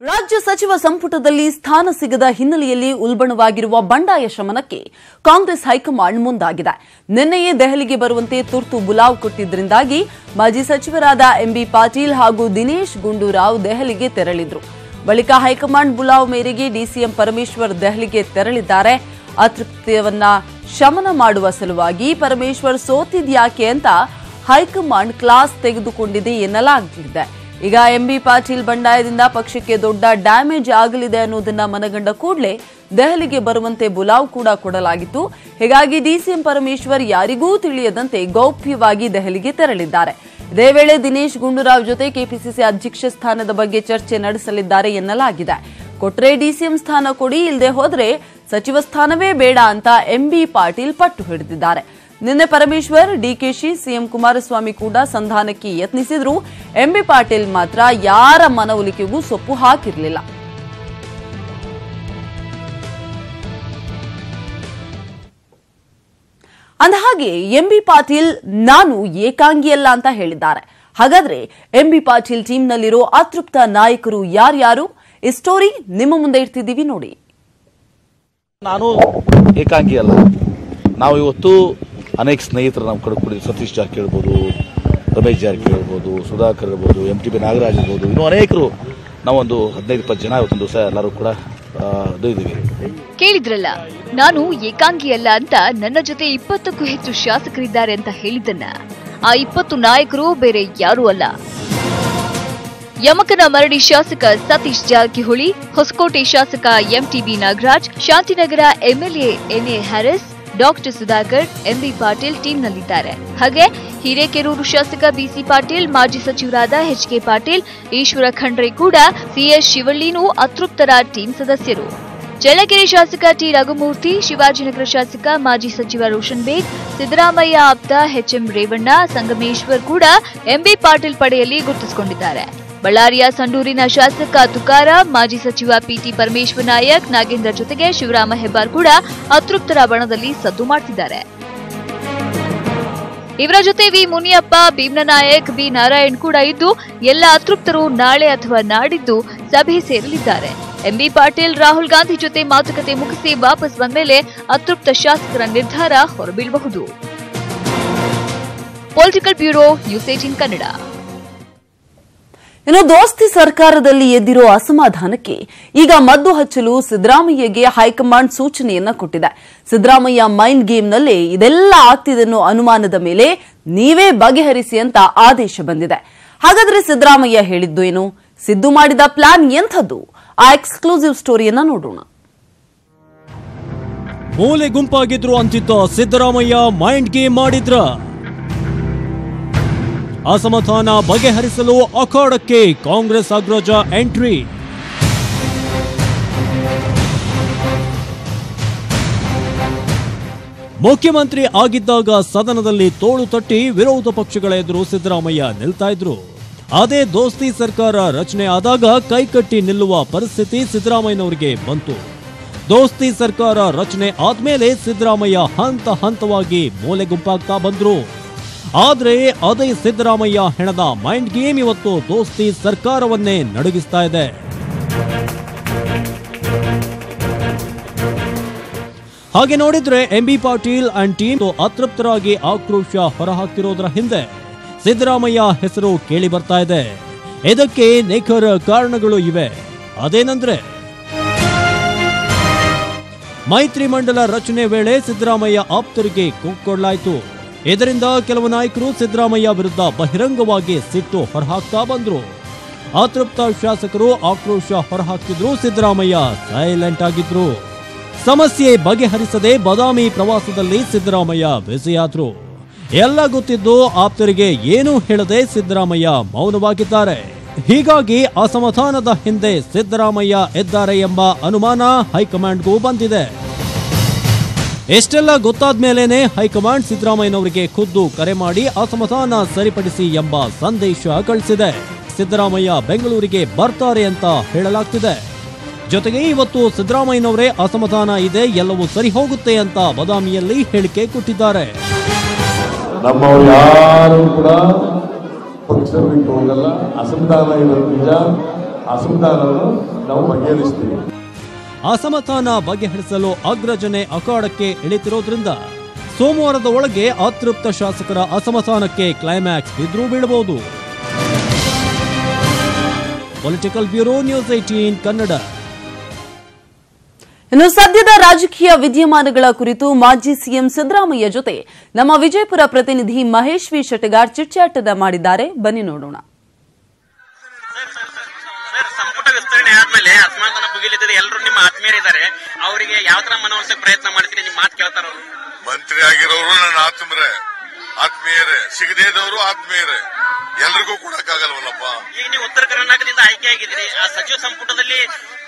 ರಾಜ್ಯ ಸಚಿವ ಸಂಪುಟದಲ್ಲಿ ಸ್ಥಾನ ಸಿಗದ ಹಿನ್ನೆಲೆಯಲ್ಲಿ ಉಲ್ಬಣವಾಗಿರುವ ಬಂಡಾಯ ಶಮನಕ್ಕೆ ಕಾಂಗ್ರೆಸ್ ಹೈಕಮಾಂಡ್ ಮುಂದಾಗಿದೆ. ನಿನ್ನೆಯೇ ದೆಹಲಿಗೆ ಬರುವಂತೆ ತುರ್ತು ಬುಲಾವ್ ಕೊಟ್ಟಿದ್ದರಿಂದಾಗಿ ಮಾಜಿ ಸಚಿವರಾದ ಎಂಬಿ ಪಾಟೀಲ್ ಹಾಗೂ ದಿನೇಶ್ ಗುಂಡೂರಾವ್ ದೆಹಲಿಗೆ ತೆರಳಿದ್ರು. ಬಳಿಕ ಹೈಕಮಾಂಡ್ ಬುಲಾವ್ ಮೇರೆಗೆ ಡಿಸಿಎಂ ಪರಮೇಶ್ವರ್ ದೆಹಲಿಗೆ ತೆರಳಿದ್ದಾರೆ. ಅತೃಪ್ತಿಯವನ್ನ ಶಮನ ಮಾಡುವ ಸಲುವಾಗಿ ಪರಮೇಶ್ವರ್ ಸೋತಿದ್ಯಾಕೆ ಅಂತ ಹೈಕಮಾಂಡ್ ಕ್ಲಾಸ್ ತೆಗೆದುಕೊಂಡಿದೆ ಎನ್ನಲಾಗುತ್ತಿದೆ. ಈಗ ಎಂಬಿ ಪಾಟೀಲ್ ಬಂಡಾಯದಿಂದ ಪಕ್ಷಕ್ಕೆ ದೊಡ್ಡ ಡ್ಯಾಮೇಜ್ ಆಗಲಿದೆ ಅನ್ನೋದನ್ನ ಮನಗಂಡ ಕೂಡಲೇ ದೆಹಲಿಗೆ ಬರುವಂತೆ ಬುಲಾವ್ ಕೂಡ ಕೊಡಲಾಗಿತ್ತು. ಹೀಗಾಗಿ ಡಿಸಿಎಂ ಪರಮೇಶ್ವರ್ ಯಾರಿಗೂ ತಿಳಿಯದಂತೆ ಗೌಪ್ಯವಾಗಿ ದೆಹಲಿಗೆ ತೆರಳಿದ್ದಾರೆ. ಇದೇ ವೇಳೆ ದಿನೇಶ್ ಗುಂಡೂರಾವ್ ಜೊತೆ ಕೆಪಿಸಿಸಿ ಅಧ್ಯಕ್ಷ ಸ್ಥಾನದ ಬಗ್ಗೆ ಚರ್ಚೆ ನಡೆಸಲಿದ್ದಾರೆ ಎನ್ನಲಾಗಿದೆ. ಕೊಟ್ರೆ ಡಿಸಿಎಂ ಸ್ಥಾನ ಕೊಡಿ, ಇಲ್ಲದೆ ಹೋದ್ರೆ ಸಚಿವ ಸ್ಥಾನವೇ ಬೇಡ ಅಂತ ಎಂಬಿ ಪಾಟೀಲ್ ಪಟ್ಟು ಹಿಡಿದಿದ್ದಾರೆ. ನಿನ್ನೆ ಪರಮೇಶ್ವರ್, ಡಿಕೆಶಿ, ಸಿಎಂ ಕುಮಾರಸ್ವಾಮಿ ಕೂಡ ಸಂಧಾನಕ್ಕೆ ಯತ್ನಿಸಿದ್ರು. ಎಂಬಿ ಪಾಟೀಲ್ ಮಾತ್ರ ಯಾರ ಮನವೊಲಿಕೆಗೂ ಸೊಪ್ಪು ಹಾಕಿರಲಿಲ್ಲ. ಅಂದಹಾಗೆ ಎಂಬಿ ಪಾಟೀಲ್ ನಾನು ಏಕಾಂಗಿಯಲ್ಲ ಅಂತ ಹೇಳಿದ್ದಾರೆ. ಹಾಗಾದ್ರೆ ಎಂಬಿ ಪಾಟೀಲ್ ಟೀಮ್ನಲ್ಲಿರೋ ಅತೃಪ್ತ ನಾಯಕರು ಯಾರ್ಯಾರು? ಈ ಸ್ಟೋರಿ ನಿಮ್ಮ ಮುಂದೆ ಇಡ್ತಿದ್ದೀವಿ ನೋಡಿ. ನಾನು ಏಕಾಂಗಿ ಅಲ್ಲ. ನಾವು ಇವತ್ತು ಅನೇಕ ಸ್ನೇಹಿತರು ನಮ್ಮ ಕಡೆ ಕೂಡಿ, ಸತೀಶ್ ಜಾರಕಿಹೊಳಿ ಇರ್ಬೋದು, ರಮೇಶ್ ಜಾರಕಿಹೊಳಿ ಇರ್ಬೋದು, ಸುಧಾಕರ್ ಇರ್ಬೋದು, MTB ನಾಗರಾಜ್ ಇರ್ಬೋದು, ಇನ್ನೂ ಅನೇಕರು ನಾವೊಂದು 15-20 ಜನ ಇವತ್ತೊಂದು ದಿವಸ ಎಲ್ಲರೂ ಕೂಡ ಇದ್ದೀವಿ. ಕೇಳಿದ್ರಲ್ಲ, ನಾನು ಏಕಾಂಗಿ ಅಲ್ಲ ಅಂತ ನನ್ನ ಜೊತೆ 20ಕ್ಕೂ ಹೆಚ್ಚು ಶಾಸಕರಿದ್ದಾರೆ ಅಂತ ಹೇಳಿದ್ದನ್ನ. ಆ 20 ನಾಯಕರು ಬೇರೆ ಯಾರೂ ಅಲ್ಲ. ಯಮಕನ ಮರಡಿ ಶಾಸಕ ಸತೀಶ್ ಜಾರಕಿಹೊಳಿ, ಹೊಸಕೋಟೆ ಶಾಸಕ MTB Nagaraj, Shantinagar MLA NA Haris, doctor Sudhakar, MB Patil ಟೀಮ್ನಲ್ಲಿದ್ದಾರೆ. ಹಾಗೆ ಹಿರೇಕೆರೂರು ಶಾಸಕ BC ಪಾಟೀಲ್, ಮಾಜಿ ಸಚಿವರಾದ HK ಪಾಟೀಲ್, ಈಶ್ವರ ಖಂಡ್ರೆ ಕೂಡ CS ಶಿವಳ್ಳಿನೂ ಅತೃಪ್ತರ ಟೀಮ್ ಸದಸ್ಯರು. ಚಳ್ಳಕೆರೆ ಶಾಸಕ T ರಘುಮೂರ್ತಿ, ಶಿವಾಜಿನಗರ ಶಾಸಕ ಮಾಜಿ ಸಚಿವ ರೋಷನ್ ಬೇಗ್, ಸಿದ್ದರಾಮಯ್ಯ ಆಪ್ತ HM ರೇವಣ್ಣ, ಸಂಗಮೇಶ್ವರ್ ಕೂಡ ಎಂಬಿ ಪಾಟೀಲ್ ಪಡೆಯಲ್ಲಿ ಗುರುತಿಸಿಕೊಂಡಿದ್ದಾರೆ. ಬಳ್ಳಾರಿಯ ಸಂಡೂರಿನ ಶಾಸಕ ತುಕಾರಾಂ, ಮಾಜಿ ಸಚಿವ PT ಪರಮೇಶ್ವರ್ ನಾಯಕ್, ನಾಗೇಂದ್ರ ಜೊತೆಗೆ ಶಿವರಾಮ ಹೆಬ್ಬಾರ್ ಕೂಡ ಅತೃಪ್ತರ ಬಣದಲ್ಲಿ ಸದ್ದು ಮಾಡ್ತಿದ್ದಾರೆ. ಇವರ ಜೊತೆ ವಿ ಮುನಿಯಪ್ಪ, ಭೀಮ್ನ ನಾಯಕ್, ಬಿ ನಾರಾಯಣ್ ಕೂಡ ಇದ್ದು ಎಲ್ಲ ಅತೃಪ್ತರು ನಾಳೆ ಅಥವಾ ನಾಡಿದ್ದು ಸಭೆ ಸೇರಲಿದ್ದಾರೆ. ಎಂಬಿ ಪಾಟೀಲ್ ರಾಹುಲ್ ಗಾಂಧಿ ಜೊತೆ ಮಾತುಕತೆ ಮುಗಿಸಿ ವಾಪಸ್ ಬಂದ್ಮೇಲೆ ಅತೃಪ್ತ ಶಾಸಕರ ನಿರ್ಧಾರ ಹೊರಬೀಳಬಹುದು. Political bureau, news 18 Kannada. ಇನ್ನು ದೋಸ್ತಿ ಸರ್ಕಾರದಲ್ಲಿ ಎದ್ದಿರೋ ಅಸಮಾಧಾನಕ್ಕೆ ಈಗ ಮದ್ದು ಹಚ್ಚಲು ಸಿದ್ದರಾಮಯ್ಯಗೆ ಹೈಕಮಾಂಡ್ ಸೂಚನೆಯನ್ನ ಕೊಟ್ಟಿದೆ. ಸಿದ್ದರಾಮಯ್ಯ ಮೈಂಡ್ ಗೇಮ್ನಲ್ಲೇ ಇದೆಲ್ಲ ಆಗ್ತಿದೆ ಅನ್ನೋ ಅನುಮಾನದ ಮೇಲೆ ನೀವೇ ಬಗೆಹರಿಸಿ ಅಂತ ಆದೇಶ ಬಂದಿದೆ. ಹಾಗಾದ್ರೆ ಸಿದ್ದರಾಮಯ್ಯ ಹೇಳಿದ್ದು ಏನು? ಸಿದ್ದು ಮಾಡಿದ ಪ್ಲಾನ್ ಎಂಥದ್ದು? ಆ ಎಕ್ಸ್ಕ್ಲೂಸಿವ್ ಸ್ಟೋರಿಯನ್ನ ನೋಡೋಣ. ಮೂಲೆ ಗುಂಪಾಗಿದ್ರು ಅಂತಿದ್ದ ಸಿದ್ದರಾಮಯ್ಯ ಮೈಂಡ್ ಗೇಮ್ ಮಾಡಿದ್ರ? ಅಸಮಾಧಾನ ಬಗೆಹರಿಸಲು ಅಖಾಡಕ್ಕೆ ಕಾಂಗ್ರೆಸ್ ಅಗ್ರಜ ಎಂಟ್ರಿ. ಮುಖ್ಯಮಂತ್ರಿ ಆಗಿದ್ದಾಗ ಸದನದಲ್ಲಿ ತೋಳು ತಟ್ಟಿ ವಿರೋಧ ಪಕ್ಷಗಳ ಎದುರು ಸಿದ್ದರಾಮಯ್ಯ ನಿಲ್ತಾ ಇದ್ರು. ಅದೇ ದೋಸ್ತಿ ಸರ್ಕಾರ ರಚನೆ ಆದಾಗ ಕೈಕಟ್ಟಿ ನಿಲ್ಲುವ ಪರಿಸ್ಥಿತಿ ಸಿದ್ದರಾಮಯ್ಯನವರಿಗೆ ಬಂತು. ದೋಸ್ತಿ ಸರ್ಕಾರ ರಚನೆ ಆದ್ಮೇಲೆ ಸಿದ್ದರಾಮಯ್ಯ ಹಂತ ಹಂತವಾಗಿ ಮೂಲೆ ಗುಂಪಾಗ್ತಾ ಬಂದ್ರು. ಆದ್ರೆ ಅದೇ ಸಿದ್ದರಾಮಯ್ಯ ಹೆಣದ ಮೈಂಡ್ ಗೇಮ್ ಇವತ್ತು ದೋಸ್ತಿ ಸರ್ಕಾರವನ್ನೇ ನಡುಗಿಸ್ತಾ ಇದೆ. ಹಾಗೆ ನೋಡಿದ್ರೆ ಎಂಬಿ ಪಾಟೀಲ್ ಅಂಡ್ ಟೀಮ್ ಅತೃಪ್ತರಾಗಿ ಆಕ್ರೋಶ ಹೊರಹಾಕ್ತಿರೋದ್ರ ಹಿಂದೆ ಸಿದ್ದರಾಮಯ್ಯ ಹೆಸರು ಕೇಳಿ ಬರ್ತಾ ಇದೆ. ಇದಕ್ಕೆ ನಿಖರ ಕಾರಣಗಳು ಇವೆ. ಅದೇನಂದ್ರೆ, ಮೈತ್ರಿ ಮಂಡಲ ರಚನೆ ವೇಳೆ ಸಿದ್ದರಾಮಯ್ಯ ಆಪ್ತರಿಗೆ ಕೊಡಲಾಯಿತು. ಇದರಿಂದ ಕೆಲವು ನಾಯಕರು ಸಿದ್ದರಾಮಯ್ಯ ವಿರುದ್ಧ ಬಹಿರಂಗವಾಗಿ ಸಿಟ್ಟು ಹೊರಹಾಕ್ತಾ ಬಂದ್ರು. ಅತೃಪ್ತ ಶಾಸಕರು ಆಕ್ರೋಶ ಹೊರಹಾಕ್ತಿದ್ರು. ಸಿದ್ದರಾಮಯ್ಯ ಸೈಲೆಂಟ್ ಆಗಿದ್ರು. ಸಮಸ್ಯೆ ಬಗೆಹರಿಸದೆ ಬಾದಾಮಿ ಪ್ರವಾಸದಲ್ಲಿ ಸಿದ್ದರಾಮಯ್ಯ ಬ್ಯುಸಿಯಾದ್ರು. ಎಲ್ಲ ಗೊತ್ತಿದ್ದು ಆಪ್ತರಿಗೆ ಏನೂ ಹೇಳದೆ ಸಿದ್ದರಾಮಯ್ಯ ಮೌನವಾಗಿದ್ದಾರೆ. ಹೀಗಾಗಿ ಅಸಮಾಧಾನದ ಹಿಂದೆ ಸಿದ್ದರಾಮಯ್ಯ ಇದ್ದಾರೆ ಎಂಬ ಅನುಮಾನ ಹೈಕಮಾಂಡ್ಗೂ ಬಂದಿದೆ. ಎಷ್ಟೆಲ್ಲ ಗೊತ್ತಾದ್ಮೇಲೇನೆ ಹೈಕಮಾಂಡ್ ಸಿದ್ದರಾಮಯ್ಯನವರಿಗೆ ಖುದ್ದು ಕರೆ ಮಾಡಿ ಅಸಮಾಧಾನ ಸರಿಪಡಿಸಿ ಎಂಬ ಸಂದೇಶ ಕಳಿಸಿದೆ. ಸಿದ್ದರಾಮಯ್ಯ ಬೆಂಗಳೂರಿಗೆ ಬರ್ತಾರೆ ಅಂತ ಹೇಳಲಾಗ್ತಿದೆ. ಜೊತೆಗೆ ಇವತ್ತು ಸಿದ್ದರಾಮಯ್ಯನವರೇ ಅಸಮಾಧಾನ ಇದೆ, ಎಲ್ಲವೂ ಸರಿ ಹೋಗುತ್ತೆ ಅಂತ ಬಾದಾಮಿಯಲ್ಲಿ ಹೇಳಿಕೆ ಕೊಟ್ಟಿದ್ದಾರೆ. ನಮ್ಮವರು ಯಾರು ಕೂಡ ಪಕ್ಷ ಬಿಟ್ಟು ಹೋಗಲ್ಲ. ಅಸಮಾಧಾನ ಇರೋದು ನಿಜ, ಅಸಮಾಧಾನವನ್ನು ನಾವು ಬಗೆಹರಿಸ್ತೀವಿ. ಅಸಮಾಧಾನ ಬಗೆಹರಿಸಲು ಅಗ್ರಜನೆ ಅಖಾಡಕ್ಕೆ ಇಳಿತಿರೋದ್ರಿಂದ ಸೋಮವಾರದ ಒಳಗೆ ಅತೃಪ್ತ ಶಾಸಕರ ಅಸಮಾಧಾನಕ್ಕೆ ಕ್ಲೈಮ್ಯಾಕ್ಸ್ ಬಿದ್ರೂ ಬೀಳಬಹುದು. Political bureau, news 18 Kannada. ಇನ್ನು ಸದ್ಯದ ರಾಜಕೀಯ ವಿದ್ಯಮಾನಗಳ ಕುರಿತು ಮಾಜಿ ಸಿಎಂ ಸಿದ್ದರಾಮಯ್ಯ ಜೊತೆ ನಮ್ಮ ವಿಜಯಪುರ ಪ್ರತಿನಿಧಿ ಮಹೇಶ್ ವಿ ಶೆಟ್ಟಗಾರ್ ಚಿಟ್ಚಾಟ ಮಾಡಿದ್ದಾರೆ. ಬನ್ನಿ ನೋಡೋಣ. ಸಂಪುಟ ವಿಸ್ತರಣೆ ಆದ್ಮೇಲೆ ಅಸಮಾಧಾನ ಭುಗಿಲಿದ್ದರೆ ಎಲ್ಲರೂ ನಿಮ್ಮ ಆತ್ಮೀಯರಿದ್ದಾರೆ, ಅವರಿಗೆ ಯಾವ ತರ ಮನವೊಲಿಸಕ್ಕೆ ಪ್ರಯತ್ನ ಮಾಡ್ತೀರಿ? ನಿಮ್ಮ ಮಾತು ಕೇಳ್ತಾರ? ಮಂತ್ರಿ ಆಗಿರೋರು ನನ್ನ ಆತ್ಮೀಯರೇ, ಸಿಗದೇ ಇದ್ದವರು ಆತ್ಮೀಯರೇ, ಎಲ್ರಿಗೂ ಕೊಡಕ್ಕಾಗಲ್ವಲ್ಲಪ್ಪ. ಈಗ ನೀವು ಉತ್ತರ ಕರ್ನಾಟಕದಿಂದ ಆಯ್ಕೆ ಆಗಿದ್ರಿ, ಆ ಸಚಿವ ಸಂಪುಟದಲ್ಲಿ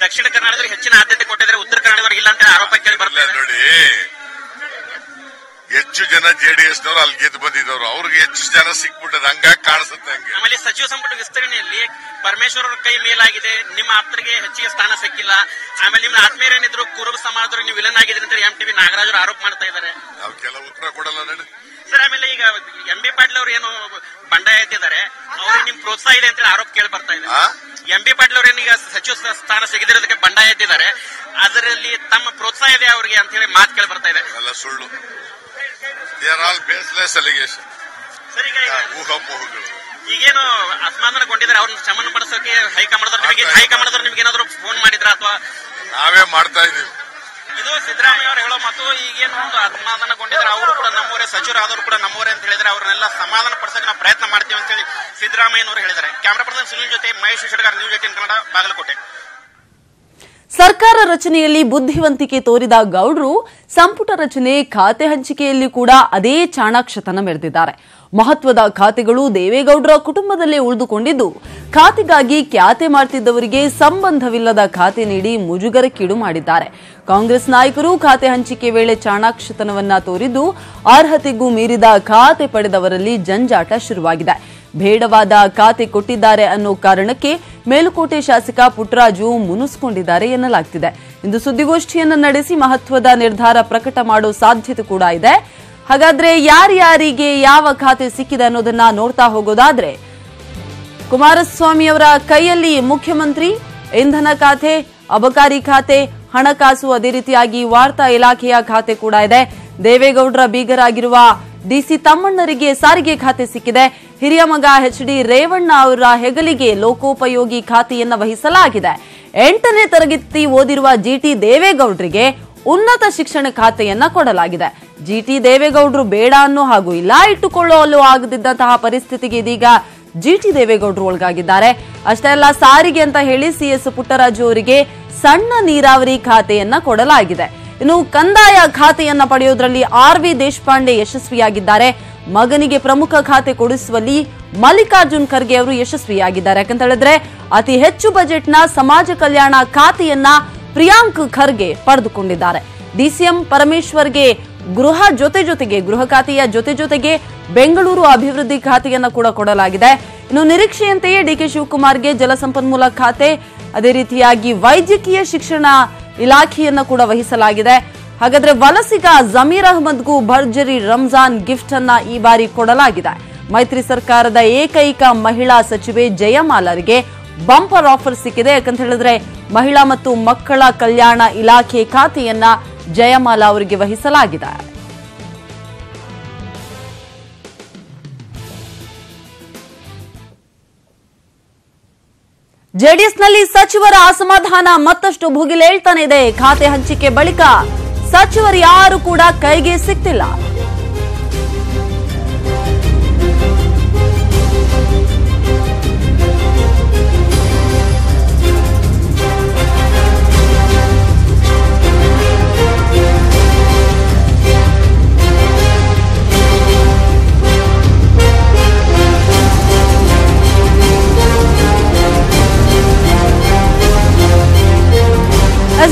ದಕ್ಷಿಣ ಕರ್ನಾಟಕದಲ್ಲಿ ಹೆಚ್ಚಿನ ಆದ್ಯತೆ ಕೊಟ್ಟಿದ್ರೆ ಉತ್ತರ ಕರ್ನಾಟಕದವ್ರಿಗೆ ಇಲ್ಲ ಅಂತ ಆರೋಪ ಕೇಳಿ ಬರ್ತದೆ. ನೋಡಿ, ಹೆಚ್ಚು ಜನ ಜೆಡಿಎಸ್ನವರು ಅಲ್ಲಿ ಗೆದ್ದು ಬಂದಿದ್ದವರು, ಅವ್ರಿಗೆ ಹೆಚ್ಚು ಜನ ಸಿಕ್ಬಿಟ್ಟದ, ಹಂಗಾಗಿ ಕಾಣಿಸುತ್ತೆ. ಹಂಗೆ ಆಮೇಲೆ ಸಚಿವ ಸಂಪುಟ ವಿಸ್ತರಣೆಯಲ್ಲಿ ಪರಮೇಶ್ವರ್ ಅವ್ರ ಕೈ ಮೇಲಾಗಿದೆ, ನಿಮ್ಮ ಆಪ್ತರಿಗೆ ಹೆಚ್ಚಿಗೆ ಸ್ಥಾನ ಸಿಕ್ಕಿಲ್ಲ. ಆಮೇಲೆ ನಿಮ್ಮ ಆತ್ಮೀಯರೇನಿದ್ರು ಕುರುಬ ಸಮಾಜದವ್ರಿಗೆ ನೀವು ವಿಲನ್ ಆಗಿದ್ರಿ ಅಂತ MTV ನಾಗರಾಜ್ ಅವರು ಆರೋಪ ಮಾಡ್ತಾ ಇದ್ದಾರೆ. ನಾವು ಕೆಲವು ಉತ್ತರ ಕೊಡಲ್ಲ ನೋಡಿ ಸರ್. ಆಮೇಲೆ ಈಗ MB ಪಾಟೀಲ್ ಅವರು ಏನು ಬಂಡಾಯ ಎತ್ತಿದ್ದಾರೆ, ಅವ್ರಿಗೆ ನಿಮ್ ಪ್ರೋತ್ಸಾಹ ಇದೆ ಅಂತ ಆರೋಪ ಕೇಳಿ ಬರ್ತಾ ಇದೆ. MB ಪಾಟೀಲ್ ಅವರು ಏನೀಗ ಸಚಿವ ಸ್ಥಾನ ಸಿಗದಿರೋದಕ್ಕೆ ಬಂಡಾಯ ಎತ್ತಿದ್ದಾರೆ, ಅದರಲ್ಲಿ ತಮ್ಮ ಪ್ರೋತ್ಸಾಹ ಇದೆ ಅವರಿಗೆ ಅಂತ ಹೇಳಿ ಮಾತು ಕೇಳಿ ಬರ್ತಾ ಇದೆ. ಎಲ್ಲ ಸುಳ್ಳು. They are all baseless allegation. Sir, ಈಗ ಊಹಾಪೋಹಗಳು. ಈಗೇನು ಅಸಮಾಧಾನಗೊಂಡಿದ್ದಾರೆ, ಅವ್ರನ್ನ ಶಮನ ಪಡಿಸೋಕೆ ಹೈಕಮಾಂಡದವ್ರು ನಿಮ್ಗೆ ಏನಾದ್ರು ಫೋನ್ ಮಾಡಿದ್ರ ಅಥವಾ ನಾವೇ ಮಾಡ್ತಾ ಇದೀವಿ? ಇದು ಸಿದ್ದರಾಮಯ್ಯ ಅವರು ಹೇಳೋ ಮಾತು. ಈಗೇನು ಒಂದು ಅಸಮಾಧಾನಗೊಂಡಿದ್ದಾರೆ, ಅವರು ಕೂಡ ನಮ್ಮವರೇ, ಸಚಿವರಾದವರು ಕೂಡ ನಮ್ಮವರೇ ಅಂತ ಹೇಳಿದ್ರೆ ಅವ್ರನ್ನೆಲ್ಲ ಸಮಾಧಾನ ಪಡಿಸೋಕೆ ನಾವು ಪ್ರಯತ್ನ ಮಾಡ್ತೀವಿ ಅಂತ ಹೇಳಿ ಸಿದ್ದರಾಮಯ್ಯನವರು ಹೇಳಿದ್ದಾರೆ. ಕ್ಯಾಮರಾ ಪರ್ಸನ್ ಸುನಿಲ್ ಜೊತೆ ಮಹೇಶ್ ಶೆಟ್ಟಗಾರ್, ನ್ಯೂಸ್ 18 ಕನ್ನಡ, ಬಾಗಲಕೋಟೆ. ಸರ್ಕಾರ ರಚನೆಯಲ್ಲಿ ಬುದ್ಧಿವಂತಿಕೆ ತೋರಿದ ಗೌಡ್ರು ಸಂಪುಟ ರಚನೆ, ಖಾತೆ ಹಂಚಿಕೆಯಲ್ಲಿ ಕೂಡ ಅದೇ ಚಾಣಾಕ್ಷತನ ಮೆರೆದಿದ್ದಾರೆ. ಮಹತ್ವದ ಖಾತೆಗಳು ದೇವೇಗೌಡರ ಕುಟುಂಬದಲ್ಲೇ ಉಳಿದುಕೊಂಡಿದ್ದು, ಖಾತೆಗಾಗಿ ಕ್ಯಾತೆ ಮಾಡ್ತಿದ್ದವರಿಗೆ ಸಂಬಂಧವಿಲ್ಲದ ಖಾತೆ ನೀಡಿ ಮುಜುಗರಕ್ಕೀಡು ಮಾಡಿದ್ದಾರೆ. ಕಾಂಗ್ರೆಸ್ ನಾಯಕರು ಖಾತೆ ಹಂಚಿಕೆ ವೇಳೆ ಚಾಣಾಕ್ಷತನವನ್ನ ತೋರಿದ್ದು, ಅರ್ಹತೆಗೂ ಮೀರಿದ ಖಾತೆ ಪಡೆದವರಲ್ಲಿ ಜಂಜಾಟ ಶುರುವಾಗಿದೆ. ಬೇಡವಾದ ಖಾತೆ ಕೊಟ್ಟಿದ್ದಾರೆ ಅನ್ನೋ ಕಾರಣಕ್ಕೆ ಮೇಲುಕೋಟೆ ಶಾಸಕ ಪುಟ್ಟರಾಜು ಮುನಿಸಿಕೊಂಡಿದ್ದಾರೆ ಎನ್ನಲಾಗ್ತಿದೆ. ಇಂದು ಸುದ್ದಿಗೋಷ್ಠಿಯನ್ನು ನಡೆಸಿ ಮಹತ್ವದ ನಿರ್ಧಾರ ಪ್ರಕಟ ಮಾಡೋ ಸಾಧ್ಯತೆ ಕೂಡ ಇದೆ. ಹಾಗಾದ್ರೆ ಯಾರ್ಯಾರಿಗೆ ಯಾವ ಖಾತೆ ಸಿಕ್ಕಿದೆ ಅನ್ನೋದನ್ನ ನೋಡ್ತಾ ಹೋಗೋದಾದ್ರೆ, ಕುಮಾರಸ್ವಾಮಿ ಅವರ ಕೈಯಲ್ಲಿ ಮುಖ್ಯಮಂತ್ರಿ, ಇಂಧನ ಖಾತೆ, ಅಬಕಾರಿ ಖಾತೆ, ಹಣಕಾಸು, ಅದೇ ರೀತಿಯಾಗಿ ವಾರ್ತಾ ಇಲಾಖೆಯ ಖಾತೆ ಕೂಡ ಇದೆ. ದೇವೇಗೌಡರ ಬೀಗರಾಗಿರುವ DC ತಮ್ಮಣ್ಣರಿಗೆ ಸಾರಿಗೆ ಖಾತೆ ಸಿಕ್ಕಿದೆ. ಹಿರಿಯ ಮಗ HD ರೇವಣ್ಣ ಅವರ ಹೆಗಲಿಗೆ ಲೋಕೋಪಯೋಗಿ ಖಾತೆಯನ್ನ ವಹಿಸಲಾಗಿದೆ. 8ನೇ ತರಗತಿ ಓದಿರುವ GT ದೇವೇಗೌಡರಿಗೆ ಉನ್ನತ ಶಿಕ್ಷಣ ಖಾತೆಯನ್ನ ಕೊಡಲಾಗಿದೆ. GT ದೇವೇಗೌಡರು ಬೇಡ ಅನ್ನೋ ಹಾಗೂ ಇಲ್ಲ ಇಟ್ಟುಕೊಳ್ಳಲು ಆಗದಿದ್ದಂತಹ ಪರಿಸ್ಥಿತಿಗೆ ಇದೀಗ GT ದೇವೇಗೌಡರು ಒಳಗಾಗಿದ್ದಾರೆ. ಅಷ್ಟೇ ಅಲ್ಲ, ಸಾರಿಗೆ ಅಂತ ಹೇಳಿ CS ಪುಟ್ಟರಾಜು ಅವರಿಗೆ ಸಣ್ಣ ನೀರಾವರಿ ಖಾತೆಯನ್ನ ಕೊಡಲಾಗಿದೆ. ಇನ್ನು ಕಂದಾಯ ಖಾತೆಯನ್ನ ಪಡೆಯೋದ್ರಲ್ಲಿ RV ದೇಶಪಾಂಡೆ ಯಶಸ್ವಿಯಾಗಿದ್ದಾರೆ. ಮಗನಿಗೆ ಪ್ರಮುಖ ಖಾತೆ ಕೊಡಿಸುವಲ್ಲಿ ಮಲ್ಲಿಕಾರ್ಜುನ್ ಖರ್ಗೆ ಅವರು ಯಶಸ್ವಿಯಾಗಿದ್ದಾರೆ. ಯಾಕಂತ ಹೇಳಿದ್ರೆ ಅತಿ ಹೆಚ್ಚು ಬಜೆಟ್ನ ಸಮಾಜ ಕಲ್ಯಾಣ ಖಾತೆಯನ್ನ ಪ್ರಿಯಾಂಕ್ ಖರ್ಗೆ ಪಡೆದುಕೊಂಡಿದ್ದಾರೆ. DCM ಪರಮೇಶ್ವರ್ಗೆ ಗೃಹ ಖಾತೆಯ ಜೊತೆಗೆ ಬೆಂಗಳೂರು ಅಭಿವೃದ್ಧಿ ಖಾತೆಯನ್ನ ಕೂಡ ಕೊಡಲಾಗಿದೆ. ಇನ್ನು ನಿರೀಕ್ಷೆಯಂತೆಯೇ DK ಶಿವಕುಮಾರ್ಗೆ ಜಲಸಂಪನ್ಮೂಲ ಖಾತೆ, ಅದೇ ರೀತಿಯಾಗಿ ವೈದ್ಯಕೀಯ ಶಿಕ್ಷಣ ಇಲಾಖೆಯನ್ನ ಕೂಡ ವಹಿಸಲಾಗಿದೆ. ಹಾಗಾದ್ರೆ ವಲಸಿಗ ಜಮೀರ್ ಅಹ್ಮದ್ಗೂ ಭರ್ಜರಿ ರಂಜಾನ್ ಗಿಫ್ಟ್ ಅನ್ನ ಈ ಬಾರಿ ಕೊಡಲಾಗಿದೆ. ಮೈತ್ರಿ ಸರ್ಕಾರದ ಏಕೈಕ ಮಹಿಳಾ ಸಚಿವೆ ಜಯಮಾಲಾರಿಗೆ ಬಂಪರ್ ಆಫರ್ ಸಿಕ್ಕಿದೆ. ಯಾಕಂತ ಹೇಳಿದ್ರೆ ಮಹಿಳಾ ಮತ್ತು ಮಕ್ಕಳ ಕಲ್ಯಾಣ ಇಲಾಖೆ ಖಾತೆಯನ್ನ ಜಯಮಾಲಾ ಅವರಿಗೆ ವಹಿಸಲಾಗಿದೆ. ಜೆಡಿಎಸ್ನಲ್ಲಿ ಸಚಿವರ ಅಸಮಾಧಾನ ಮತ್ತಷ್ಟು ಭುಗಿಲೇಳ್ತಾನೆ ಇದೆ. ಖಾತೆ ಹಂಚಿಕೆ ಬಳಿಕ ಸಚಿವರು ಯಾರು ಕೂಡ ಕೈಗೆ ಸಿಕ್ತಿಲ್ಲ.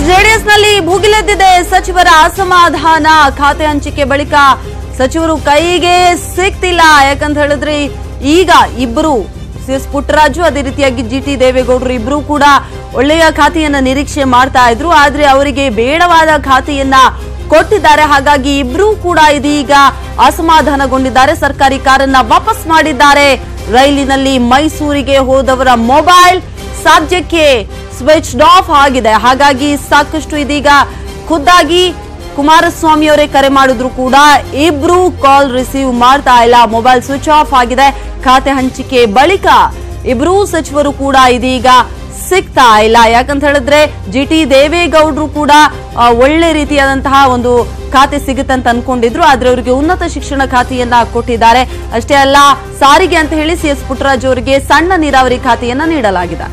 ಜೆಡಿಎಸ್ನಲ್ಲಿ ಭುಗಿಲೆದ್ದಿದೆ ಸಚಿವರ ಅಸಮಾಧಾನ. ಖಾತೆ ಹಂಚಿಕೆ ಬಳಿಕ ಸಚಿವರು ಕೈಗೆ ಸಿಕ್ತಿಲ್ಲ. ಯಾಕಂತ ಹೇಳಿದ್ರೆ ಈಗ ಇಬ್ಬರು CS ಪುಟ್ಟರಾಜು ಅದೇ ರೀತಿಯಾಗಿ GT ದೇವೇಗೌಡರು ಇಬ್ರು ಕೂಡ ಒಳ್ಳೆಯ ಖಾತೆಯನ್ನ ನಿರೀಕ್ಷೆ ಮಾಡ್ತಾ ಇದ್ರು. ಆದ್ರೆ ಅವರಿಗೆ ಬೇಡವಾದ ಖಾತೆಯನ್ನ ಕೊಟ್ಟಿದ್ದಾರೆ. ಹಾಗಾಗಿ ಇಬ್ರು ಕೂಡ ಇದೀಗ ಅಸಮಾಧಾನಗೊಂಡಿದ್ದಾರೆ. ಸರ್ಕಾರಿ ಕಾರನ್ನ ವಾಪಸ್ ಮಾಡಿದ್ದಾರೆ. ರೈಲಿನಲ್ಲಿ ಮೈಸೂರಿಗೆ ಹೋದವರ ಮೊಬೈಲ್ ಸದ್ಯಕ್ಕೆ ಸ್ವಿಚ್ ಆಫ್ ಆಗಿದೆ. ಹಾಗಾಗಿ ಸಾಕಷ್ಟು ಇದೀಗ ಖುದ್ದಾಗಿ ಕುಮಾರಸ್ವಾಮಿ ಅವರೇ ಕರೆ ಮಾಡಿದ್ರು ಕೂಡ ಇಬ್ರು ಕಾಲ್ ರಿಸೀವ್ ಮಾಡ್ತಾ ಇಲ್ಲ. ಮೊಬೈಲ್ ಸ್ವಿಚ್ ಆಫ್ ಆಗಿದೆ. ಖಾತೆ ಹಂಚಿಕೆ ಬಳಿಕ ಇಬ್ರು ಸಚಿವರು ಕೂಡ ಇದೀಗ ಸಿಗ್ತಾ ಇಲ್ಲ. ಯಾಕಂತ ಹೇಳಿದ್ರೆ ಜಿಟಿ ದೇವೇಗೌಡರು ಕೂಡ ಒಳ್ಳೆ ರೀತಿಯಾದಂತಹ ಒಂದು ಖಾತೆ ಸಿಗುತ್ತಂತ ಅನ್ಕೊಂಡಿದ್ರು. ಆದ್ರೆ ಅವರಿಗೆ ಉನ್ನತ ಶಿಕ್ಷಣ ಖಾತೆಯನ್ನ ಕೊಟ್ಟಿದ್ದಾರೆ. ಅಷ್ಟೇ ಅಲ್ಲ, ಸಾರಿಗೆ ಅಂತ ಹೇಳಿ ಸಿಎಸ್ ಪುಟ್ಟರಾಜು ಅವರಿಗೆ ಸಣ್ಣ ನೀರಾವರಿ ಖಾತೆಯನ್ನ ನೀಡಲಾಗಿದೆ.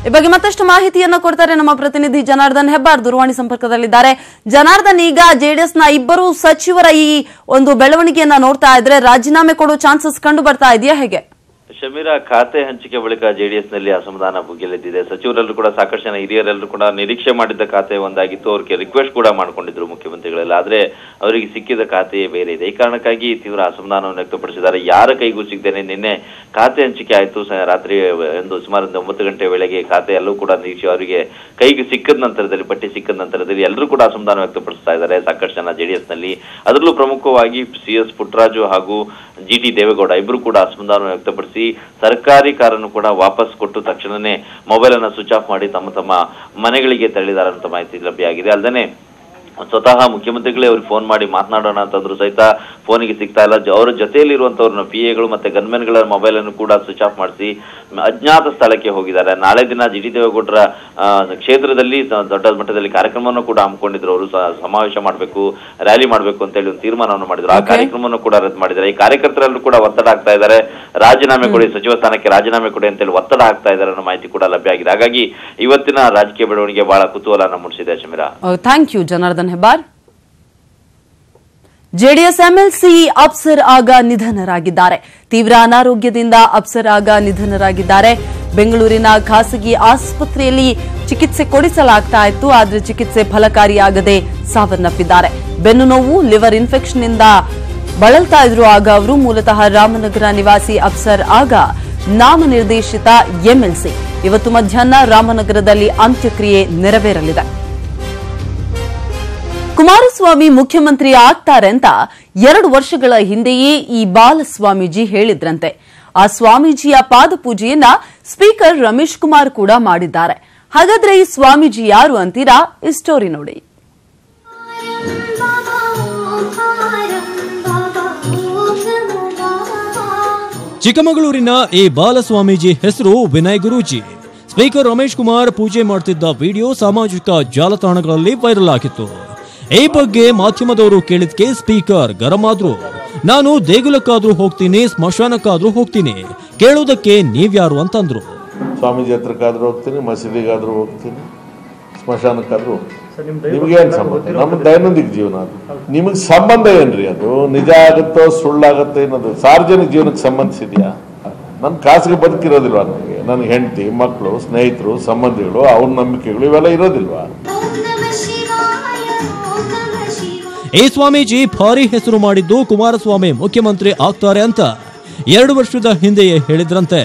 ಈ ಬಗ್ಗೆ ಮತ್ತಷ್ಟು ಮಾಹಿತಿಯನ್ನ ಕೊಡ್ತಾರೆ ನಮ್ಮ ಪ್ರತಿನಿಧಿ ಜನಾರ್ದನ್ ಹೆಬ್ಬಾರ್ ದೂರವಾಣಿ ಸಂಪರ್ಕದಲ್ಲಿದ್ದಾರೆ. ಜನಾರ್ದನ್, ಈಗ ಜೆಡಿಎಸ್ನ ಇಬ್ಬರು ಸಚಿವರ ಈ ಒಂದು ಬೆಳವಣಿಗೆಯನ್ನ ನೋಡ್ತಾ ಇದ್ರೆ ರಾಜೀನಾಮೆ ಕೊಡೋ ಚಾನ್ಸಸ್ ಕಂಡು ಬರ್ತಾ ಇದೆಯಾ ಹೇಗೆ? ಶಮೀರಾ, ಖಾತೆ ಹಂಚಿಕೆ ಬಳಿಕ ಜೆಡಿಎಸ್ ನಲ್ಲಿ ಅಸಮಾಧಾನ ಭುಗಿಲೆದ್ದಿದೆ. ಸಚಿವರೆಲ್ಲರೂ ಕೂಡ ಸಾಕಷ್ಟು ಜನ ಹಿರಿಯರೆಲ್ಲರೂ ಕೂಡ ನಿರೀಕ್ಷೆ ಮಾಡಿದ್ದ ಖಾತೆ ಒಂದಾಗಿತ್ತು. ಅವ್ರಿಗೆ ರಿಕ್ವೆಸ್ಟ್ ಕೂಡ ಮಾಡ್ಕೊಂಡಿದ್ರು ಮುಖ್ಯಮಂತ್ರಿಗಳೆಲ್ಲ. ಆದ್ರೆ ಅವರಿಗೆ ಸಿಕ್ಕಿದ ಖಾತೆಯೇ ಬೇರೆ ಇದೆ. ಈ ಕಾರಣಕ್ಕಾಗಿ ತೀವ್ರ ಅಸಮಾಧಾನವನ್ನು ವ್ಯಕ್ತಪಡಿಸಿದ್ದಾರೆ. ಯಾರ ಕೈಗೂ ಸಿಗದೇನೆ ನಿನ್ನೆ ಖಾತೆ ಹಂಚಿಕೆ ಆಯ್ತು. ರಾತ್ರಿ ಸುಮಾರು 9 ಗಂಟೆ ವೇಳೆಗೆ ಖಾತೆ ಎಲ್ಲೂ ಕೂಡ ನಿರೀಕ್ಷೆ ಅವರಿಗೆ ಕೈಗೆ ಸಿಕ್ಕದ ನಂತರದಲ್ಲಿ, ಪಟ್ಟಿ ಸಿಕ್ಕದ ನಂತರದಲ್ಲಿ ಎಲ್ಲರೂ ಕೂಡ ಅಸಮಾಧಾನ ವ್ಯಕ್ತಪಡಿಸ್ತಾ ಇದ್ದಾರೆ ಸಾಕಷ್ಟು ಜನ ಜೆಡಿಎಸ್ ನಲ್ಲಿ. ಅದರಲ್ಲೂ ಪ್ರಮುಖವಾಗಿ ಸಿಎಸ್ ಪುಟ್ಟರಾಜು ಹಾಗೂ ಜಿಟಿ ದೇವೇಗೌಡ ಇಬ್ರು ಕೂಡ ಅಸಮಾಧಾನ ವ್ಯಕ್ತಪಡಿಸಿ ಸರ್ಕಾರಿ ಕಾರನ್ನು ಕೂಡ ವಾಪಸ್ ಕೊಟ್ಟು ತಕ್ಷಣನೇ ಮೊಬೈಲ್ ಅನ್ನು ಸ್ವಿಚ್ ಆಫ್ ಮಾಡಿ ತಮ್ಮ ತಮ್ಮ ಮನೆಗಳಿಗೆ ತೆರಳಿದ್ದಾರೆ ಅಂತ ಮಾಹಿತಿ ಲಭ್ಯ ಆಗಿದೆ. ಅಲ್ಲದೆ ಸ್ವತಃ ಮುಖ್ಯಮಂತ್ರಿಗಳೇ ಅವ್ರಿಗೆ ಫೋನ್ ಮಾಡಿ ಮಾತನಾಡೋಣ ಅಂತಂದ್ರು ಸಹಿತ ಫೋನಿಗೆ ಸಿಗ್ತಾ ಇಲ್ಲ. ಅವರ ಜೊತೆಯಲ್ಲಿ ಇರುವಂತವ್ರನ್ನ ಪಿಎಗಳು ಮತ್ತೆ ಗನ್ಮೆನ್ಗಳ ಮೊಬೈಲ್ ಅನ್ನು ಕೂಡ ಸ್ವಿಚ್ ಆಫ್ ಮಾಡಿಸಿ ಅಜ್ಞಾತ ಸ್ಥಳಕ್ಕೆ ಹೋಗಿದ್ದಾರೆ. ನಾಳೆ ದಿನ ಜಿಟಿ ದೇವೇಗೌಡರ ಕ್ಷೇತ್ರದಲ್ಲಿ ದೊಡ್ಡ ಮಟ್ಟದಲ್ಲಿ ಕಾರ್ಯಕ್ರಮವನ್ನು ಕೂಡ ಹಮ್ಮಿಕೊಂಡಿದ್ರು. ಅವರು ಸಮಾವೇಶ ಮಾಡಬೇಕು, ರ್ಯಾಲಿ ಮಾಡಬೇಕು ಅಂತ ಹೇಳಿ ಒಂದು ತೀರ್ಮಾನವನ್ನು ಮಾಡಿದ್ರು. ಆ ಕಾರ್ಯಕ್ರಮವನ್ನು ಕೂಡ ರದ್ದು ಮಾಡಿದ್ದಾರೆ. ಈ ಕಾರ್ಯಕರ್ತರೆಲ್ಲರೂ ಕೂಡ ಒತ್ತಡ ಆಗ್ತಾ ಇದ್ದಾರೆ, ರಾಜೀನಾಮೆ ಕೊಡಿ, ಸಚಿವ ಸ್ಥಾನಕ್ಕೆ ರಾಜೀನಾಮೆ ಕೊಡಿ ಅಂತ ಹೇಳಿ ಒತ್ತಡ ಆಗ್ತಾ ಇದ್ದಾರೆ ಅನ್ನೋ ಮಾಹಿತಿ ಕೂಡ ಲಭ್ಯ ಆಗಿದೆ. ಹಾಗಾಗಿ ಇವತ್ತಿನ ರಾಜಕೀಯ ಬೆಳವಣಿಗೆ ಬಹಳ ಕುತೂಹಲನ ಮೂಡಿಸಿದೆ. Shamira, thank you Janardhan Hebbar. JDS MLC Afsar Agha ನಿಧನರಾಗಿದ್ದಾರೆ. ತೀವ್ರ ಅನಾರೋಗ್ಯದಿಂದ ಅಫ್ಸರ್ ಆಗ ನಿಧನರಾಗಿದ್ದಾರೆ. ಬೆಂಗಳೂರಿನ ಖಾಸಗಿ ಆಸ್ಪತ್ರೆಯಲ್ಲಿ ಚಿಕಿತ್ಸೆ ಕೊಡಿಸಲಾಗ್ತಾ ಇತ್ತು. ಆದರೆ ಚಿಕಿತ್ಸೆ ಫಲಕಾರಿಯಾಗದೆ ಸಾವನ್ನಪ್ಪಿದ್ದಾರೆ. ಬೆನ್ನು ನೋವು, ಲಿವರ್ ಇನ್ಫೆಕ್ಷನ್ ಇಂದ ಬಳಲ್ತಾ ಇದ್ರು ಆಗ ಅವರು. ಮೂಲತಃ ರಾಮನಗರ ನಿವಾಸಿ ಅಫ್ಸರ್ ಆಗ ನಾಮನಿರ್ದೇಶಿತ ಎಂಎಲ್ಸಿ. ಇವತ್ತು ಮಧ್ಯಾಹ್ನ ರಾಮನಗರದಲ್ಲಿ ಅಂತ್ಯಕ್ರಿಯೆ ನೆರವೇರಲಿದೆ. ಕುಮಾರಸ್ವಾಮಿ ಮುಖ್ಯಮಂತ್ರಿ ಆಗ್ತಾರೆ ಅಂತ 2 ವರ್ಷಗಳ ಹಿಂದೆಯೇ ಈ ಬಾಲಸ್ವಾಮೀಜಿ ಹೇಳಿದ್ರಂತೆ. ಆ ಸ್ವಾಮೀಜಿಯ ಪಾದಪೂಜೆಯನ್ನ ಸ್ಪೀಕರ್ ರಮೇಶ್ ಕುಮಾರ್ ಕೂಡ ಮಾಡಿದ್ದಾರೆ. ಹಾಗಾದ್ರೆ ಈ ಸ್ವಾಮೀಜಿ ಯಾರು ಅಂತೀರಾ? ಈ ಸ್ಟೋರಿ ನೋಡಿ. ಚಿಕ್ಕಮಗಳೂರಿನ ಈ ಬಾಲಸ್ವಾಮೀಜಿ ಹೆಸರು ವಿನಯ್ ಗುರೂಜಿ. ಸ್ಪೀಕರ್ ರಮೇಶ್ ಕುಮಾರ್ ಪೂಜೆ ಮಾಡುತ್ತಿದ್ದ ವಿಡಿಯೋ ಸಾಮಾಜಿಕ ಜಾಲತಾಣಗಳಲ್ಲಿ ವೈರಲ್ ಆಗಿತ್ತು. ಈ ಬಗ್ಗೆ ಮಾಧ್ಯಮದವರು ಕೇಳಿದ್ಕೆ ಸ್ಪೀಕರ್ ಗರಂ ಆದ್ರು. ನಾನು ದೇಗುಲಕ್ಕಾದ್ರೂ ಹೋಗ್ತೀನಿ, ಸ್ಮಶಾನಕ್ಕಾದ್ರೂ ಹೋಗ್ತೀನಿ, ಕೇಳೋದಕ್ಕೆ ನೀವ್ಯಾರು ಅಂತಂದ್ರು. ಸ್ವಾಮೀಜಿ ಹತ್ರಕ್ಕಾದ್ರೂ ಹೋಗ್ತೀನಿ, ಮಸೀದಿಗಾದ್ರೂ ಹೋಗ್ತೀನಿ, ಸ್ಮಶಾನಕ್ಕಾದ್ರೂ ನಿಮ್ಗೇನು ಸಂಬಂಧ? ನಮ್ಮ ದೈನಂದಿನ ಜೀವನ ಅದು. ನಿಮಗೆ ಸಂಬಂಧ ಏನ್ರಿ? ಅದು ನಿಜ ಆಗುತ್ತೋ ಸುಳ್ಳಾಗತ್ತೋ ಅನ್ನೋದು ಸಾರ್ವಜನಿಕ ಜೀವನಕ್ಕೆ ಸಂಬಂಧಿಸಿದ್ಯಾ? ನನ್ನ ಖಾಸಗಿ ಬದುಕಿರೋದಿಲ್ವಾ? ನನಗೆ ಹೆಂಡತಿ, ಮಕ್ಕಳು, ಸ್ನೇಹಿತರು, ಸಂಬಂಧಿಗಳು, ಅವ್ರ ನಂಬಿಕೆಗಳು ಇವೆಲ್ಲ ಇರೋದಿಲ್ವಾ? ಈ ಸ್ವಾಮೀಜಿ ಭಾರಿ ಹೆಸರು ಮಾಡಿದ್ದು ಕುಮಾರಸ್ವಾಮಿ ಮುಖ್ಯಮಂತ್ರಿ ಆಗ್ತಾರೆ ಅಂತ 2 ವರ್ಷದ ಹಿಂದೆಯೇ ಹೇಳಿದ್ರಂತೆ.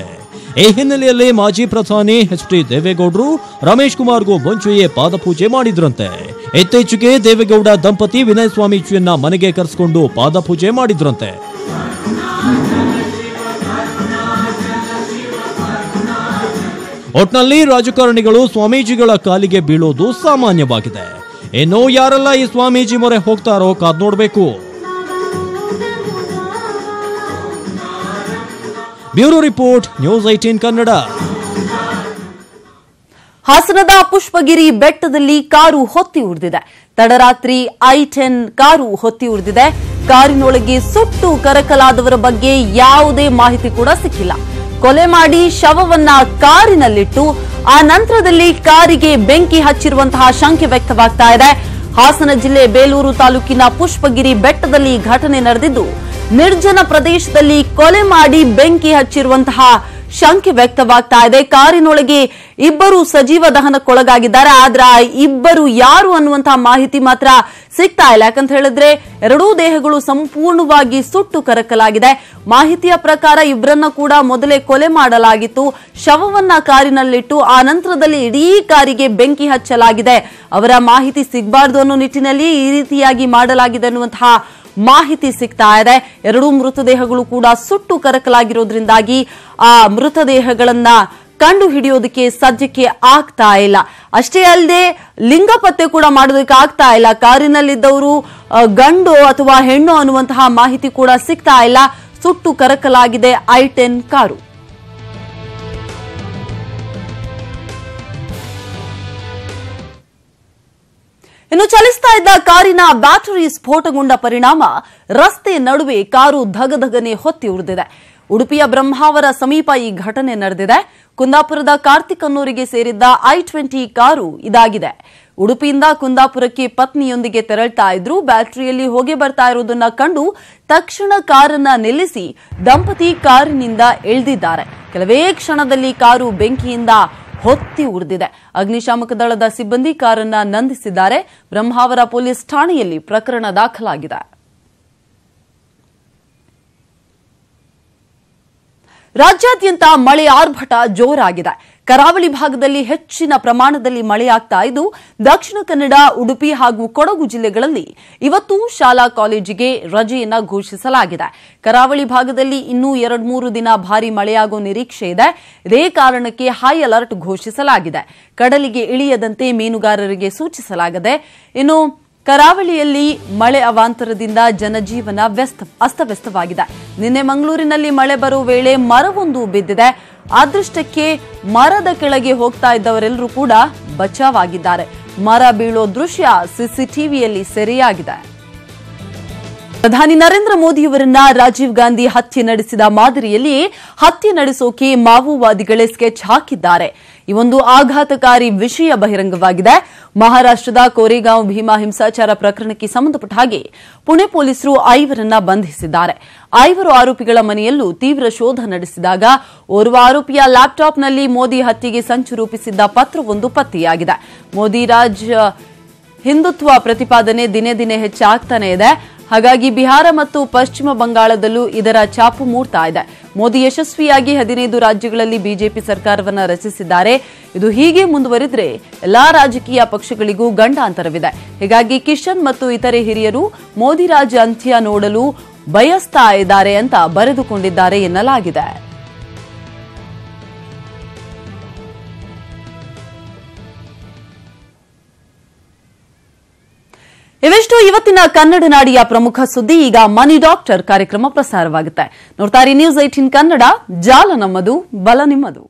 ಈ ಹಿನ್ನೆಲೆಯಲ್ಲಿ ಮಾಜಿ ಪ್ರಧಾನಿ ಎಚ್.ಡಿ. ದೇವೇಗೌಡರು ರಮೇಶ್ ಕುಮಾರ್ಗೂ ಮುಂಚೆಯೇ ಪಾದಪೂಜೆ ಮಾಡಿದ್ರಂತೆ. ಇತ್ತೀಚೆಗೆ ದೇವೇಗೌಡ ದಂಪತಿ ವಿನಯ್ ಸ್ವಾಮೀಜಿಯನ್ನ ಮನೆಗೆ ಕರೆಸಿಕೊಂಡು ಪಾದಪೂಜೆ ಮಾಡಿದ್ರಂತೆ. ಒಟ್ನಲ್ಲಿ ರಾಜಕಾರಣಿಗಳು ಸ್ವಾಮೀಜಿಗಳ ಕಾಲಿಗೆ ಬೀಳೋದು ಸಾಮಾನ್ಯವಾಗಿದೆ. ಇನ್ನು ಯಾರೆಲ್ಲ ಈ ಸ್ವಾಮೀಜಿ ಮೊರೆ ಹೋಗ್ತಾರೋ ಕಾದ್ ನೋಡ್ಬೇಕು. Bureau report, news 18 Kannada. ಹಾಸನದ ಪುಷ್ಪಗಿರಿ ಬೆಟ್ಟದಲ್ಲಿ ಕಾರು ಹೊತ್ತಿ ಉರಿದಿದೆ. ತಡರಾತ್ರಿ i10 ಕಾರು ಹೊತ್ತಿ ಉರಿದಿದೆ. ಕಾರಿನೊಳಗೆ ಸುಟ್ಟು ಕರಕಲಾದವರ ಬಗ್ಗೆ ಯಾವುದೇ ಮಾಹಿತಿ ಕೂಡ ಸಿಕ್ಕಿಲ್ಲ. ಕೊಲೆ ಮಾಡಿ ಶವವನ್ನ ಕಾರಿನಲ್ಲಿಟ್ಟು ಆ ನಂತರದಲ್ಲಿ ಕಾರಿಗೆ ಬೆಂಕಿ ಹಚ್ಚಿರುವಂತಹ ಶಂಕೆ ವ್ಯಕ್ತವಾಗ್ತಾ ಇದೆ. ಹಾಸನ ಜಿಲ್ಲೆ ಬೇಲೂರು ತಾಲೂಕಿನ ಪುಷ್ಪಗಿರಿ ಬೆಟ್ಟದಲ್ಲಿ ಘಟನೆ ನಡೆದಿದ್ದು, ನಿರ್ಜನ ಪ್ರದೇಶದಲ್ಲಿ ಕೊಲೆ ಮಾಡಿ ಬೆಂಕಿ ಹಚ್ಚಿರುವಂತಹ ಶಂಕೆ ವ್ಯಕ್ತವಾಗ್ತಾ ಇದೆ. ಕಾರಿನೊಳಗೆ ಇಬ್ಬರು ಸಜೀವ ದಹನಕ್ಕೊಳಗಾಗಿದ್ದಾರೆ. ಆದ್ರೆ ಇಬ್ಬರು ಯಾರು ಅನ್ನುವಂತಹ ಮಾಹಿತಿ ಮಾತ್ರ ಸಿಗ್ತಾ ಇಲ್ಲ. ಯಾಕಂತ ಹೇಳಿದ್ರೆ ಎರಡೂ ದೇಹಗಳು ಸಂಪೂರ್ಣವಾಗಿ ಸುಟ್ಟು ಕರಕಲಾಗಿದೆ. ಮಾಹಿತಿಯ ಪ್ರಕಾರ ಇಬ್ಬರನ್ನ ಕೂಡ ಮೊದಲೇ ಕೊಲೆ ಮಾಡಲಾಗಿತ್ತು. ಶವವನ್ನ ಕಾರಿನಲ್ಲಿಟ್ಟು ಆ ನಂತರದಲ್ಲಿ ಇಡೀ ಕಾರಿಗೆ ಬೆಂಕಿ ಹಚ್ಚಲಾಗಿದೆ. ಅವರ ಮಾಹಿತಿ ಸಿಗಬಾರದು ಅನ್ನೋ ನಿಟ್ಟಿನಲ್ಲಿ ಈ ರೀತಿಯಾಗಿ ಮಾಡಲಾಗಿದೆ ಅನ್ನುವಂತಹ ಮಾಹಿತಿ ಸಿಗ್ತಾ ಇದೆ. ಎರಡೂ ಮೃತದೇಹಗಳು ಕೂಡ ಸುಟ್ಟು ಕರಕಲಾಗಿರೋದ್ರಿಂದಾಗಿ ಆ ಮೃತದೇಹಗಳನ್ನ ಕಂಡು ಹಿಡಿಯೋದಕ್ಕೆ ಸದ್ಯಕ್ಕೆ ಆಗ್ತಾ ಇಲ್ಲ. ಅಷ್ಟೇ ಅಲ್ಲದೆ ಲಿಂಗ ಪತ್ತೆ ಕೂಡ ಮಾಡೋದಕ್ಕೆ ಆಗ್ತಾ ಇಲ್ಲ. ಕಾರಿನಲ್ಲಿದ್ದವರು ಗಂಡು ಅಥವಾ ಹೆಣ್ಣು ಅನ್ನುವಂತಹ ಮಾಹಿತಿ ಕೂಡ ಸಿಗ್ತಾ ಇಲ್ಲ. ಸುಟ್ಟು ಕರಕಲಾಗಿದೆ i10 ಕಾರು. ಇನ್ನು ಚಲಿಸ್ತಾ ಇದ್ದ ಕಾರಿನ ಬ್ಯಾಟರಿ ಸ್ಫೋಟಗೊಂಡ ಪರಿಣಾಮ ರಸ್ತೆ ನಡುವೆ ಕಾರು ಧಗಧಗನೆ ಹೊತ್ತಿ ಉರಿದಿದೆ. ಉಡುಪಿಯ ಬ್ರಹ್ಮಾವರ ಸಮೀಪ ಈ ಘಟನೆ ನಡೆದಿದೆ. ಕುಂದಾಪುರದ ಕಾರ್ತಿಕನ್ನೂರಿಗೆ ಸೇರಿದ್ದ i20 ಕಾರು ಇದಾಗಿದೆ. ಉಡುಪಿಯಿಂದ ಕುಂದಾಪುರಕ್ಕೆ ಪತ್ನಿಯೊಂದಿಗೆ ತೆರಳ್ತಾ ಇದ್ರು. ಬ್ಯಾಟರಿಯಲ್ಲಿ ಹೊಗೆ ಬರ್ತಾ ಇರುವುದನ್ನ ಕಂಡು ತಕ್ಷಣ ಕಾರನ್ನ ನಿಲ್ಲಿಸಿ ದಂಪತಿ ಕಾರಿನಿಂದ ಇಳಿದಿದ್ದಾರೆ. ಕೆಲವೇ ಕ್ಷಣದಲ್ಲಿ ಕಾರು ಬೆಂಕಿಯಿಂದ ಹೊತ್ತಿ ಉರಿದಿದೆ. ಅಗ್ನಿಶಾಮಕ ದಳದ ಸಿಬ್ಬಂದಿ ಕಾರನ್ನ ನಂದಿಸಿದ್ದಾರೆ. ಬ್ರಹ್ಮಾವರ ಪೊಲೀಸ್ ಠಾಣೆಯಲ್ಲಿ ಪ್ರಕರಣ ದಾಖಲಾಗಿದೆ. ರಾಜ್ಯಾದ್ಯಂತ ಮಳೆ ಆರ್ಭಟ ಜೋರಾಗಿದೆ. ಕರಾವಳಿ ಭಾಗದಲ್ಲಿ ಹೆಚ್ಚಿನ ಪ್ರಮಾಣದಲ್ಲಿ ಮಳೆಯಾಗ್ತಾ ಇದ್ದು, ದಕ್ಷಿಣ ಕನ್ನಡ, ಉಡುಪಿ ಹಾಗೂ ಕೊಡಗು ಜಿಲ್ಲೆಗಳಲ್ಲಿ ಇವತ್ತು ಶಾಲಾ ಕಾಲೇಜಿಗೆ ರಜೆಯನ್ನ ಘೋಷಿಸಲಾಗಿದೆ. ಕರಾವಳಿ ಭಾಗದಲ್ಲಿ ಇನ್ನೂ 2-3 ದಿನ ಭಾರೀ ಮಳೆಯಾಗುವ ನಿರೀಕ್ಷೆ ಇದೆ. ಇದೇ ಕಾರಣಕ್ಕೆ ಹೈ ಅಲರ್ಟ್ ಘೋಷಿಸಲಾಗಿದೆ. ಕಡಲಿಗೆ ಇಳಿಯದಂತೆ ಮೀನುಗಾರರಿಗೆ ಸೂಚಿಸಲಾಗಿದೆ. ಇನ್ನು ಕರಾವಳಿಯಲ್ಲಿ ಮಳೆ ಅವಾಂತರದಿಂದ ಜನಜೀವನ ಅಸ್ತವ್ಯಸ್ತವಾಗಿದೆ. ನಿನ್ನೆ ಮಂಗಳೂರಿನಲ್ಲಿ ಮಳೆ ಬರುವ ವೇಳೆ ಮರವೊಂದು ಬಿದ್ದಿದೆ. ಅದೃಷ್ಟಕ್ಕೆ ಮರದ ಕೆಳಗೆ ಹೋಗ್ತಾ ಇದ್ದವರೆಲ್ಲರೂ ಕೂಡ ಬಚಾವಾಗಿದ್ದಾರೆ. ಮರ ಬೀಳೋ ದೃಶ್ಯ ಸಿಸಿಟಿವಿಯಲ್ಲಿ ಸೆರೆಯಾಗಿದೆ. ಪ್ರಧಾನಿ ನರೇಂದ್ರ ಮೋದಿಯವರನ್ನ ರಾಜೀವ್ ಗಾಂಧಿ ಹತ್ಯೆ ನಡೆಸಿದ ಮಾದರಿಯಲ್ಲಿಯೇ ಹತ್ಯೆ ನಡೆಸೋಕೆ ಮಾವೋವಾದಿಗಳೇ ಸ್ಕೆಚ್ ಹಾಕಿದ್ದಾರೆ. ಈ ಒಂದು ಆಘಾತಕಾರಿ ವಿಷಯ ಬಹಿರಂಗವಾಗಿದೆ. ಮಹಾರಾಷ್ಟ್ರದ ಕೋರೆಗಾಂವ್ ಭೀಮಾ ಹಿಂಸಾಚಾರ ಪ್ರಕರಣಕ್ಕೆ ಸಂಬಂಧಪಟ್ಟ ಹಾಗೆ ಪುಣೆ ಪೊಲೀಸರು 5 ಬಂಧಿಸಿದ್ದಾರೆ. 5 ಆರೋಪಿಗಳ ಮನೆಯಲ್ಲೂ ತೀವ್ರ ಶೋಧ ನಡೆಸಿದಾಗ ಓರ್ವ ಆರೋಪಿಯ ಲ್ಯಾಪ್ಟಾಪ್ನಲ್ಲಿ ಮೋದಿ ಹತ್ಯೆಗೆ ಸಂಚು ರೂಪಿಸಿದ್ದ ಪತ್ರವೊಂದು ಪತ್ತೆಯಾಗಿದೆ. ಮೋದಿ ರಾಜ್ ಹಿಂದುತ್ವ ಪ್ರತಿಪಾದನೆ ದಿನೇ ದಿನೇ ಹೆಚ್ಚಾಗ್ತಾನೆ ಇದೆ. ಹಾಗಾಗಿ ಬಿಹಾರ ಮತ್ತು ಪಶ್ಚಿಮ ಬಂಗಾಳದಲ್ಲೂ ಇದರ ಛಾಪು ಮೂಡ್ತಾ ಇದೆ. ಮೋದಿ ಯಶಸ್ವಿಯಾಗಿ 15 ರಾಜ್ಯಗಳಲ್ಲಿ ಬಿಜೆಪಿ ಸರ್ಕಾರವನ್ನು ರಚಿಸಿದ್ದಾರೆ. ಇದು ಹೀಗೆ ಮುಂದುವರಿದರೆ ಎಲ್ಲಾ ರಾಜಕೀಯ ಪಕ್ಷಗಳಿಗೂ ಗಂಡಾಂತರವಿದೆ. ಹೀಗಾಗಿ ಕಿಶನ್ ಮತ್ತು ಇತರೆ ಹಿರಿಯರು ಮೋದಿ ರಾಜ್ ಅಂತ್ಯ ನೋಡಲು ಬಯಸ್ತಾ ಇದ್ದಾರೆ ಅಂತ ಬರೆದುಕೊಂಡಿದ್ದಾರೆ ಎನ್ನಲಾಗಿದೆ. ಇವೆಷ್ಟು ಇವತ್ತಿನ ಕನ್ನಡ ನಾಡಿಯ ಪ್ರಮುಖ ಸುದ್ದಿ. ಈಗ ಮನಿ ಡಾಕ್ಟರ್ ಕಾರ್ಯಕ್ರಮ ಪ್ರಸಾರವಾಗುತ್ತೆ. ನೋಡ್ತಾ ಇರಿ ನ್ಯೂಸ್ 18 ಕನ್ನಡ. ಜಾಲ ನಮ್ಮದು, ಬಲ ನಿಮ್ಮದು.